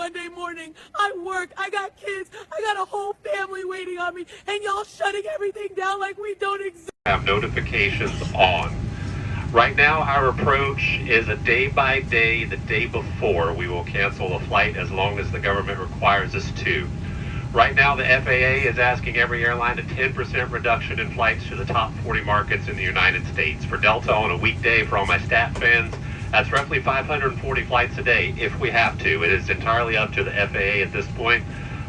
Monday morning. I work, I got kids, I got a whole family waiting on me, and y'all shutting everything down like we don't exist. Have notifications on. Right now, our approach is a day by day, the day before we will cancel a flight as long as the government requires us to. Right now, the FAA is asking every airline a 10% reduction in flights to the top 40 markets in the United States. For Delta on a weekday, for all my stat fans, that's roughly 540 flights a day if we have to. It is entirely up to the FAA at this point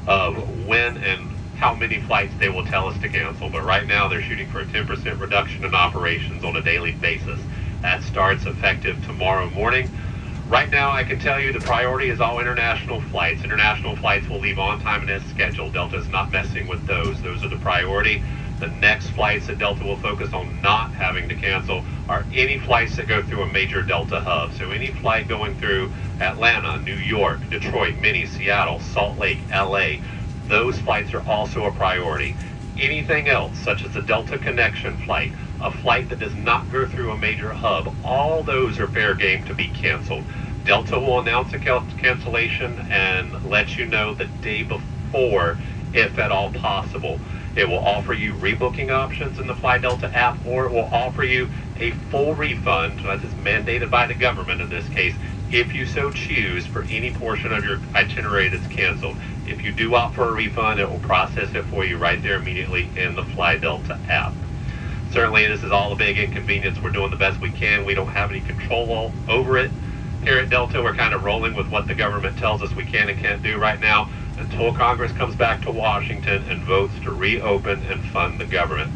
of when and how many flights they will tell us to cancel. But right now, they're shooting for a 10% reduction in operations on a daily basis. That starts effective tomorrow morning. Right now, I can tell you the priority is all international flights. International flights will leave on time and as scheduled. Delta is not messing with those. Those are the priority. The next flights that Delta will focus on not having to cancel are any flights that go through a major Delta hub. So any flight going through Atlanta, New York, Detroit, Minnie, Seattle, Salt Lake, LA, those flights are also a priority. Anything else, such as a Delta Connection flight, a flight that does not go through a major hub, all those are fair game to be canceled. Delta will announce a cancellation and let you know the day before, if at all possible. It will offer you rebooking options in the Fly Delta app, or it will offer you a full refund, as is mandated by the government in this case, if you so choose, for any portion of your itinerary that's canceled. If you do opt for a refund, it will process it for you right there immediately in the Fly Delta app. Certainly, this is all a big inconvenience. We're doing the best we can. We don't have any control over it. Here at Delta, we're kind of rolling with what the government tells us we can and can't do right now until Congress comes back to Washington and votes to reopen and fund the government.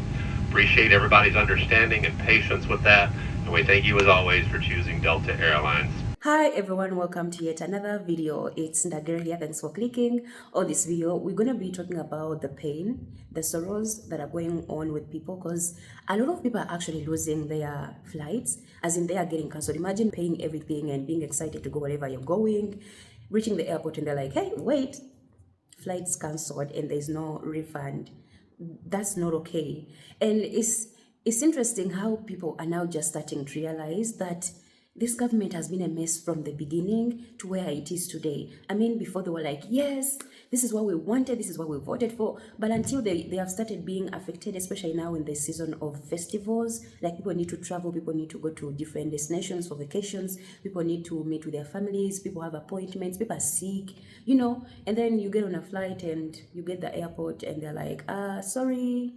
Appreciate everybody's understanding and patience with that, and we thank you as always for choosing Delta Airlines. Hi everyone, welcome to yet another video. It's Ndagir here. Thanks for clicking on this video. We're going to be talking about the pain, the sorrows that are going on with people, because a lot of people are actually losing their flights, as in they are getting cancelled. Imagine paying everything and being excited to go wherever you're going, reaching the airport and they're like, hey, wait, flight's cancelled and there's no refund. That's not okay. And it's interesting how people are now just starting to realize that this government has been a mess from the beginning to where it is today. I mean, before they were like, yes, this is what we wanted, this is what we voted for. But until they have started being affected, especially now in the season of festivals, like people need to travel, people need to go to different destinations for vacations, people need to meet with their families, people have appointments, people are sick, you know, and then you get on a flight and you get the airport and they're like, sorry,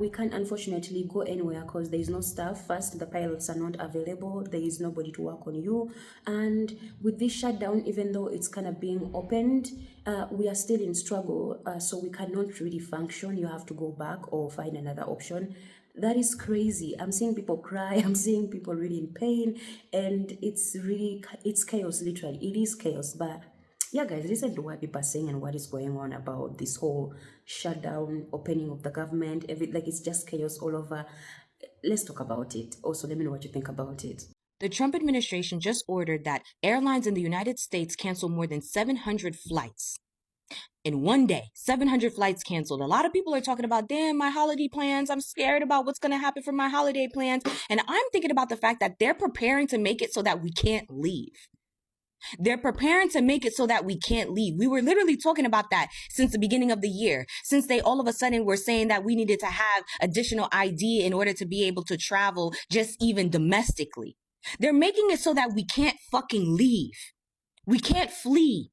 we can't unfortunately go anywhere because there is no staff. First, the pilots are not available, there is nobody to work on you, and with this shutdown, even though it's kind of being opened, we are still in struggle, so we cannot really function. You have to go back or find another option. That is crazy. I'm seeing people cry, I'm seeing people really in pain, and it's chaos. Literally, it is chaos. But yeah, guys, listen to what people are saying and what is going on about this whole shutdown, opening of the government. Like, it's just chaos all over. Let's talk about it. Also, let me know what you think about it. The Trump administration just ordered that airlines in the United States cancel more than 700 flights. In one day, 700 flights canceled. A lot of people are talking about, damn, my holiday plans. I'm scared about what's going to happen for my holiday plans. And I'm thinking about the fact that they're preparing to make it so that we can't leave. They're preparing to make it so that we can't leave. We were literally talking about that since the beginning of the year, since they all of a sudden were saying that we needed to have additional ID in order to be able to travel just even domestically. They're making it so that we can't fucking leave. We can't flee.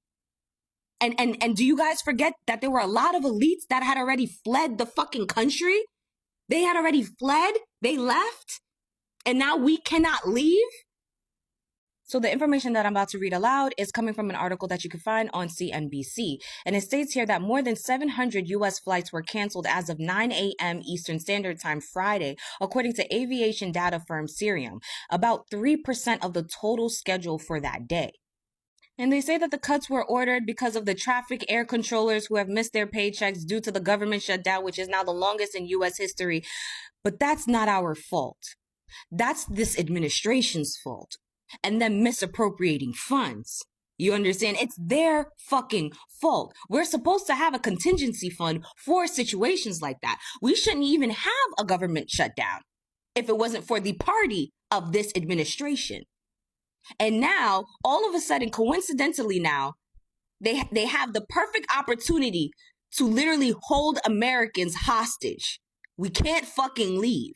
And do you guys forget that there were a lot of elites that had already fled the fucking country? They had already fled. They left. And now we cannot leave. So the information that I'm about to read aloud is coming from an article that you can find on CNBC. And it states here that more than 700 U.S. flights were canceled as of 9 a.m. Eastern Standard Time Friday, according to aviation data firm Cirium, about 3% of the total schedule for that day. And they say that the cuts were ordered because of the traffic air controllers who have missed their paychecks due to the government shutdown, which is now the longest in U.S. history. But that's not our fault. That's this administration's fault. And them misappropriating funds. You understand? It's their fucking fault. We're supposed to have a contingency fund for situations like that. We shouldn't even have a government shutdown if it wasn't for the party of this administration. And now, all of a sudden, coincidentally now, They have the perfect opportunity to literally hold Americans hostage. We can't fucking leave.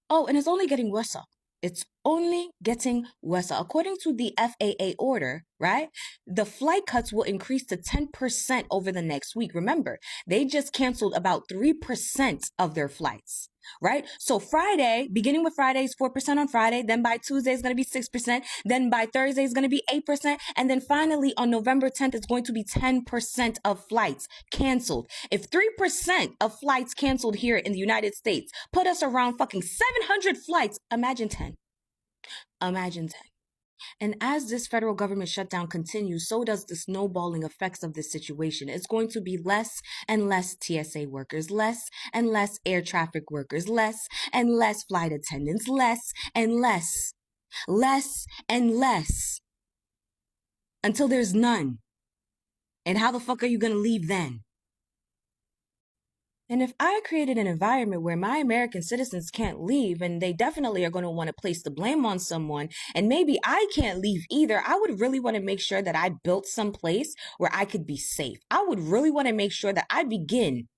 Oh, and it's only getting worse. It's only getting worse. According to the FAA order, right? The flight cuts will increase to 10% over the next week. Remember, they just canceled about 3% of their flights, right? So Friday, beginning with Friday is 4% on Friday. Then by Tuesday, it's going to be 6%. Then by Thursday, it's going to be 8%. And then finally on November 10th, it's going to be 10% of flights canceled. If 3% of flights canceled here in the United States put us around fucking 700 flights, imagine 10. Imagine 10. And as this federal government shutdown continues, so does the snowballing effects of this situation. It's going to be less and less TSA workers, less and less air traffic workers, less and less flight attendants, less and less, less and less, until there's none. And how the fuck are you going to leave then? And if I created an environment where my American citizens can't leave, and they definitely are going to want to place the blame on someone, and maybe I can't leave either, I would really want to make sure that I built some place where I could be safe. I would really want to make sure that I begin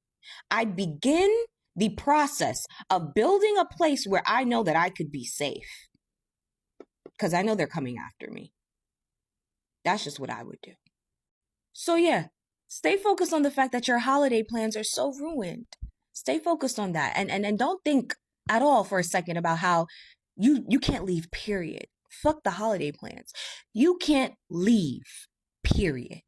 the process of building a place where I know that I could be safe. Because I know they're coming after me. That's just what I would do. So yeah. Stay focused on the fact that your holiday plans are so ruined. Stay focused on that. And don't think at all for a second about how you can't leave, period. Fuck the holiday plans. You can't leave, period.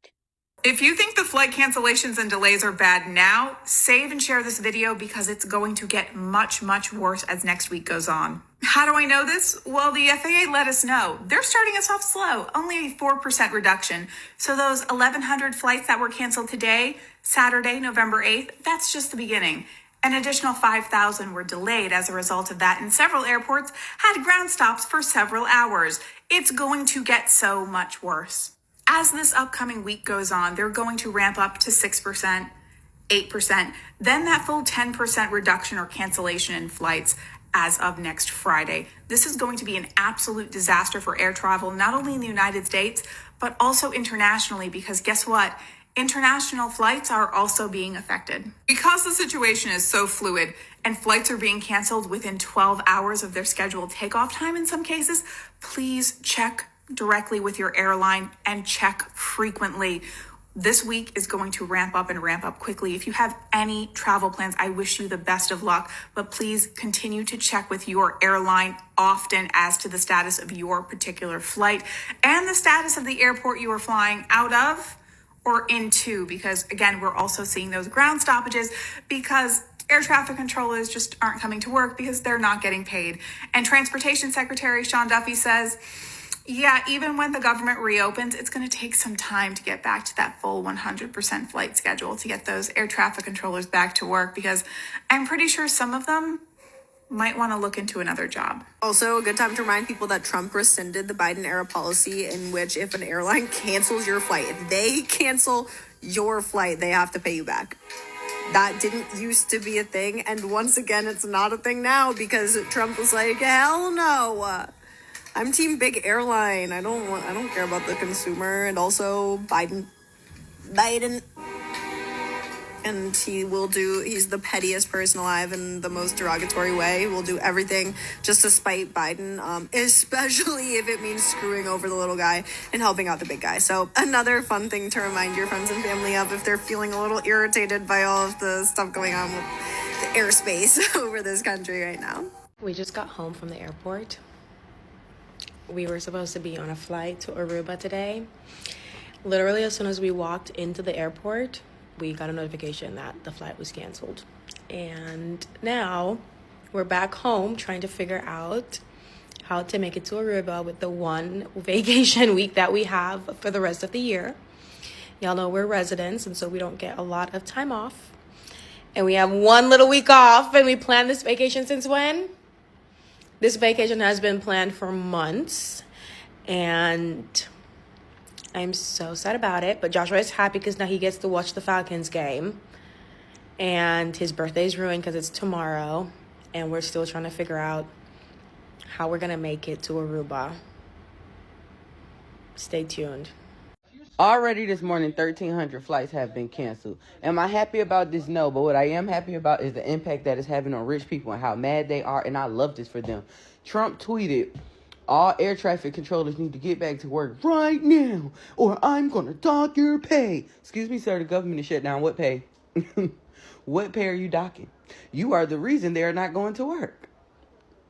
If you think the flight cancellations and delays are bad now, save and share this video because it's going to get much, much worse as next week goes on. How do I know this? Well, the FAA let us know. They're starting us off slow, only a 4% reduction. So those 1,100 flights that were canceled today, Saturday, November 8th, that's just the beginning. An additional 5,000 were delayed as a result of that, and several airports had ground stops for several hours. It's going to get so much worse. As this upcoming week goes on, they're going to ramp up to 6%, 8%, then that full 10% reduction or cancellation in flights as of next Friday. This is going to be an absolute disaster for air travel, not only in the United States, but also internationally, because guess what? International flights are also being affected. Because the situation is so fluid and flights are being canceled within 12 hours of their scheduled takeoff time in some cases, please check directly with your airline and check frequently. This week is going to ramp up and ramp up quickly. If you have any travel plans, I wish you the best of luck, but please continue to check with your airline often as to the status of your particular flight and the status of the airport you are flying out of or into, because again, we're also seeing those ground stoppages because air traffic controllers just aren't coming to work because they're not getting paid. And Transportation Secretary Sean Duffy says, yeah, even when the government reopens, it's going to take some time to get back to that full 100% flight schedule to get those air traffic controllers back to work, because I'm pretty sure some of them might want to look into another job. Also, a good time to remind people that Trump rescinded the Biden era policy in which if an airline cancels your flight, if they cancel your flight, they have to pay you back. That didn't used to be a thing. And once again, it's not a thing now because Trump was like, hell no. I'm team big airline. I don't care about the consumer. And also Biden. And he's the pettiest person alive in the most derogatory way. Will do everything just to spite Biden, especially if it means screwing over the little guy and helping out the big guy. So another fun thing to remind your friends and family of if they're feeling a little irritated by all of the stuff going on with the airspace over this country right now. We just got home from the airport. We were supposed to be on a flight to Aruba today. Literally, as soon as we walked into the airport, we got a notification that the flight was canceled. And now we're back home trying to figure out how to make it to Aruba with the one vacation week that we have for the rest of the year. Y'all know we're residents, and so we don't get a lot of time off. And we have one little week off, and we planned this vacation since when? This vacation has been planned for months, and I'm so sad about it. But Joshua is happy because now he gets to watch the Falcons game, and his birthday is ruined because it's tomorrow, and we're still trying to figure out how we're going to make it to Aruba. Stay tuned. Already this morning, 1,300 flights have been canceled. Am I happy about this? No, but what I am happy about is the impact that it's having on rich people and how mad they are, and I love this for them. Trump tweeted, all air traffic controllers need to get back to work right now, or I'm going to dock your pay. Excuse me, sir, the government is shut down. What pay? What pay are you docking? You are the reason they're not going to work.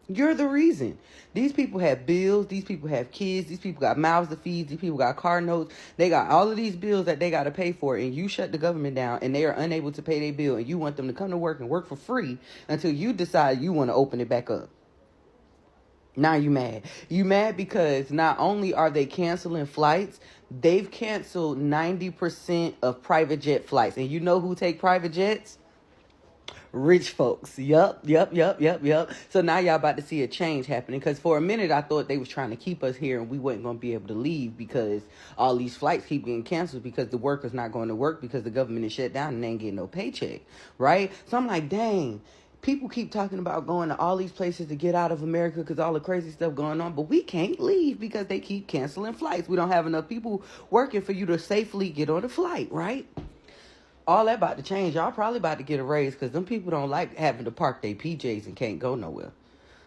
You're the reason. These people have bills. These people have kids. These people got mouths to feed. These people got car notes. They got all of these bills that they got to pay for. And you shut the government down and they are unable to pay their bill. And you want them to come to work and work for free until you decide you want to open it back up. Now you mad. You mad because not only are they canceling flights, they've canceled 90% of private jet flights. And you know who take private jets? Rich folks. Yup. So now y'all about to see a change happening, because for a minute I thought they was trying to keep us here and we wasn't going to be able to leave because all these flights keep getting canceled because the workers not going to work because the government is shut down and they ain't getting no paycheck, right? So I'm like, dang, people keep talking about going to all these places to get out of America because all the crazy stuff going on, but we can't leave because they keep canceling flights. We don't have enough people working for you to safely get on the flight, right? All that about to change. Y'all probably about to get a raise because them people don't like having to park their PJs and can't go nowhere.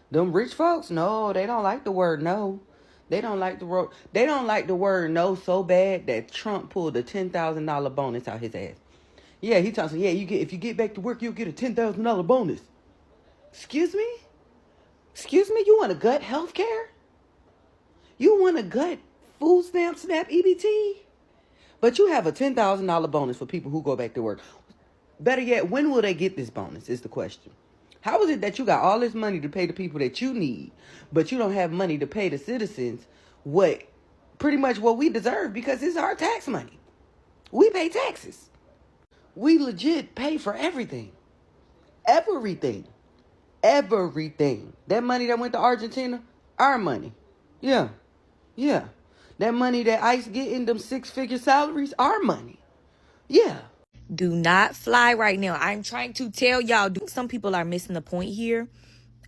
Them rich folks, no, they don't like the word no. They don't like the word. They don't like the word no so bad that Trump pulled a $10,000 bonus out his ass. Yeah, he talking. Yeah, if you get back to work, you'll get a $10,000 bonus. Excuse me? You want a gut health care? You want a gut food stamp, SNAP, EBT? But you have a $10,000 bonus for people who go back to work. Better yet, when will they get this bonus is the question. How is it that you got all this money to pay the people that you need, but you don't have money to pay the citizens pretty much what we deserve, because it's our tax money. We pay taxes. We legit pay for everything. Everything. That money that went to Argentina, our money. Yeah. That money that ICE getting, them 6-figure salaries, our money. Yeah. Do not fly right now. I'm trying to tell y'all. Some people are missing the point here.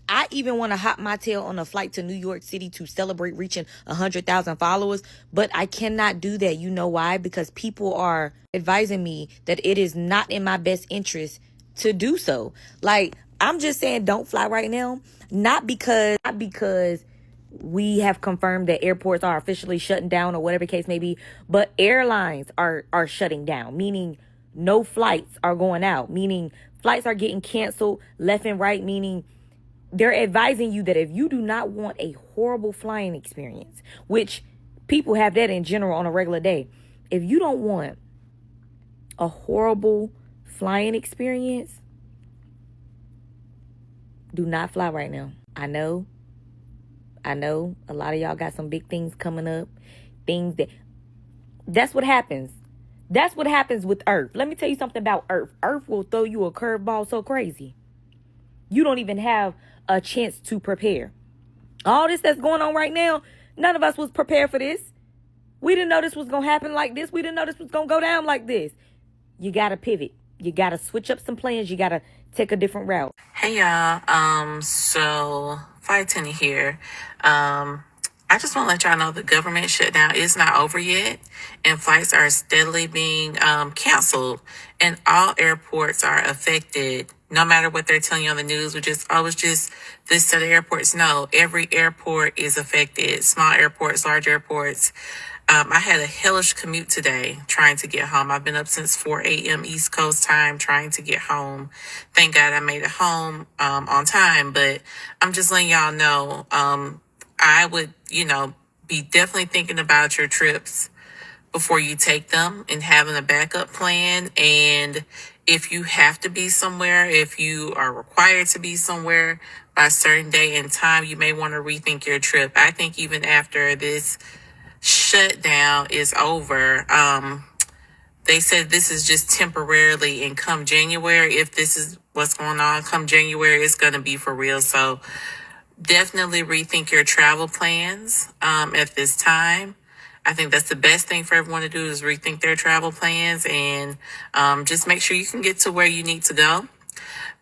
I even want to hop my tail on a flight to New York City to celebrate reaching 100,000 followers, but I cannot do that. You know why? Because people are advising me that it is not in my best interest to do so. Like, I'm just saying, don't fly right now. Not because we have confirmed that airports are officially shutting down or whatever the case may be, but airlines are shutting down, meaning no flights are going out, meaning flights are getting canceled left and right, meaning they're advising you that if you do not want a horrible flying experience, which people have that in general on a regular day, if you don't want a horrible flying experience, do not fly right now. I know a lot of y'all got some big things coming up, that's what happens. That's what happens with Earth. Let me tell you something about Earth. Earth will throw you a curveball so crazy. You don't even have a chance to prepare. All this that's going on right now, none of us was prepared for this. We didn't know this was going to happen like this. We didn't know this was going to go down like this. You got to pivot. You got to switch up some plans. You got to take a different route. Hey y'all, so Flight Attendant here. I just want to let y'all know the government shutdown is not over yet, and flights are steadily being canceled, and all airports are affected. No matter what they're telling you on the news, which is always just this set of airports. No, every airport is affected. Small airports, large airports. I had a hellish commute today trying to get home. I've been up since 4 a.m. East Coast time trying to get home. Thank God I made it home on time, but I'm just letting y'all know I would, be definitely thinking about your trips before you take them and having a backup plan. And if you have to be somewhere, if you are required to be somewhere by a certain day and time, you may want to rethink your trip. I think even after this shutdown is over, they said this is just temporarily, and come January, if this is what's going on, come January, it's going to be for real. So definitely rethink your travel plans at this time. I think that's the best thing for everyone to do is rethink their travel plans and just make sure you can get to where you need to go.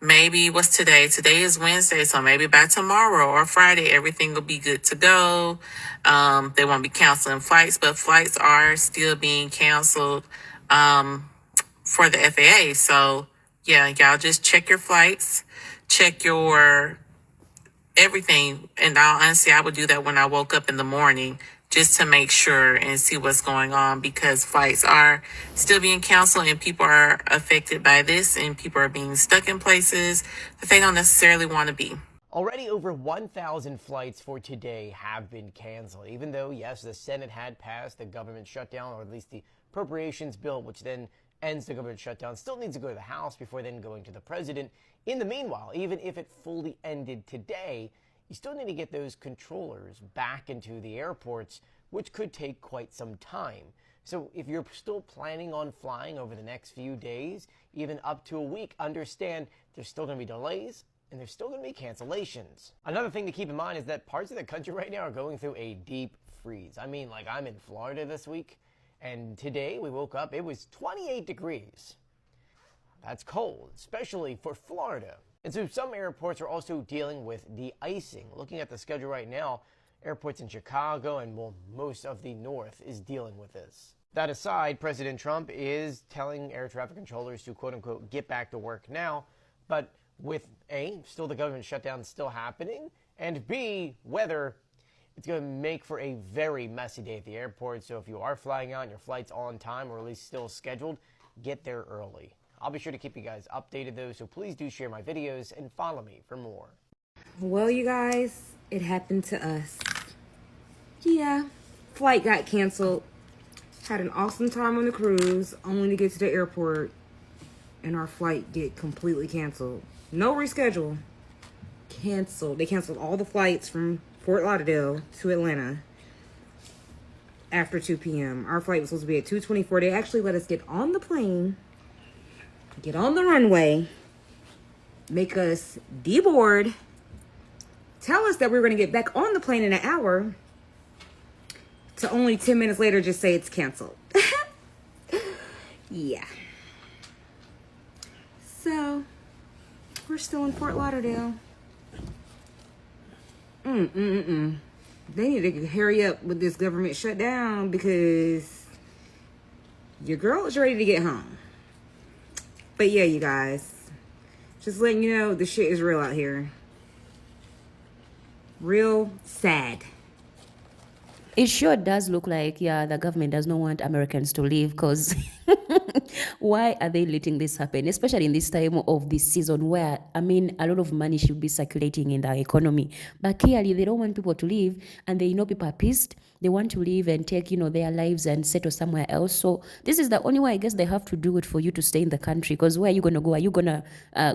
maybe what's today? Today is Wednesday, so maybe by tomorrow or Friday, everything will be good to go. They won't be canceling flights, but flights are still being canceled for the FAA. So yeah, y'all just check your flights, check your everything. And all honesty, I would do that when I woke up in the morning just to make sure and see what's going on, because flights are still being canceled and people are affected by this and people are being stuck in places that they don't necessarily want to be. Already over 1,000 flights for today have been canceled, even though, yes, the Senate had passed the government shutdown, or at least the appropriations bill, which then ends the government shutdown, still needs to go to the House before then going to the president. In the meanwhile, even if it fully ended today, you still need to get those controllers back into the airports, which could take quite some time. So if you're still planning on flying over the next few days, even up to a week, understand there's still going to be delays and there's still going to be cancellations. Another thing to keep in mind is that parts of the country right now are going through a deep freeze. I mean, like, I'm in Florida this week, and today we woke up, it was 28 degrees. That's cold, especially for Florida. And so some airports are also dealing with de-icing. Looking at the schedule right now, airports in Chicago and, well, most of the north is dealing with this. That aside, President Trump is telling air traffic controllers to, quote unquote, get back to work now. But with A, still the government shutdown still happening, and B, weather, it's going to make for a very messy day at the airport. So if you are flying out and your flight's on time, or at least still scheduled, get there early. I'll be sure to keep you guys updated though, so please do share my videos and follow me for more. Well, you guys, it happened to us. Yeah, flight got canceled. Had an awesome time on the cruise, only to get to the airport and our flight get completely canceled. No reschedule. Canceled. They canceled all the flights from Fort Lauderdale to Atlanta after 2 p.m. Our flight was supposed to be at 2:24. They actually let us get on the plane, get on the runway, make us deboard, tell us that we were going to get back on the plane in an hour, to only 10 minutes later just say it's canceled. Yeah. So, we're still in Fort Lauderdale. They need to hurry up with this government shutdown, because your girl is ready to get home. But yeah, you guys, just letting you know, the shit is real out here. Real sad. It sure does look like, yeah, the government does not want Americans to leave, because why are they letting this happen? Especially in this time of this season where, I mean, a lot of money should be circulating in the economy. But clearly, they don't want people to leave, and they know people are pissed. They want to leave and take, their lives and settle somewhere else. So this is the only way, I guess, they have to do it for you to stay in the country. Because where are you going to go? Are you going to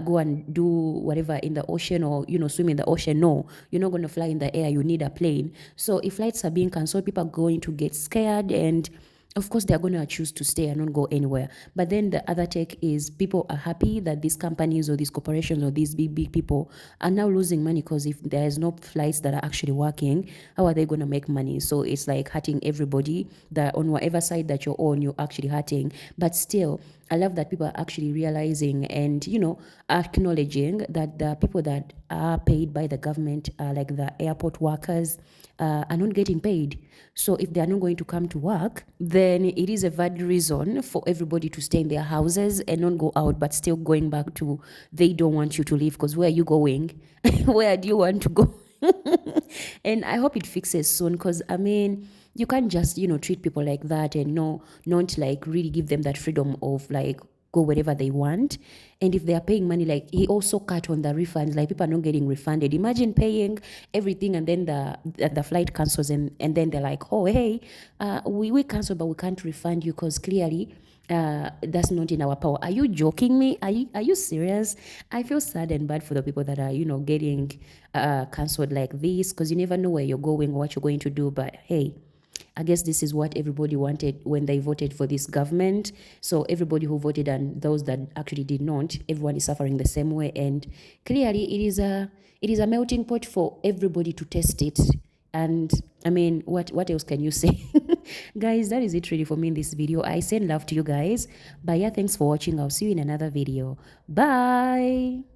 go and do whatever in the ocean, or, swim in the ocean? No, you're not going to fly in the air. You need a plane. So if flights are being cancelled, people are going to get scared, and of course they're going to choose to stay and not go anywhere. But then the other take is, people are happy that these companies or these corporations or these big people are now losing money, because if there's no flights that are actually working, how are they going to make money? So it's like hurting everybody, that on whatever side that you're on, you're actually hurting. But still, I love that people are actually realizing and, acknowledging that the people that are paid by the government, like the airport workers, are not getting paid. So if they are not going to come to work, then it is a valid reason for everybody to stay in their houses and not go out, but still going back to, they don't want you to leave, because where are you going? Where do you want to go? And I hope it fixes soon, because, I mean, you can't just, treat people like that and not like really give them that freedom of like go wherever they want. And if they are paying money, like he also cut on the refunds, like people are not getting refunded. Imagine paying everything and then the flight cancels, and then they're like, oh, hey, we cancel, but we can't refund you because clearly that's not in our power. Are you joking me? Are you serious? I feel sad and bad for the people that are, getting cancelled like this, because you never know where you're going or what you're going to do. But hey, I guess this is what everybody wanted when they voted for this government. So everybody who voted and those that actually did not, everyone is suffering the same way. And clearly it is a melting pot for everybody to test it. And I mean, what else can you say? Guys, that is it really for me in this video. I send love to you guys. But yeah, thanks for watching. I'll see you in another video. Bye.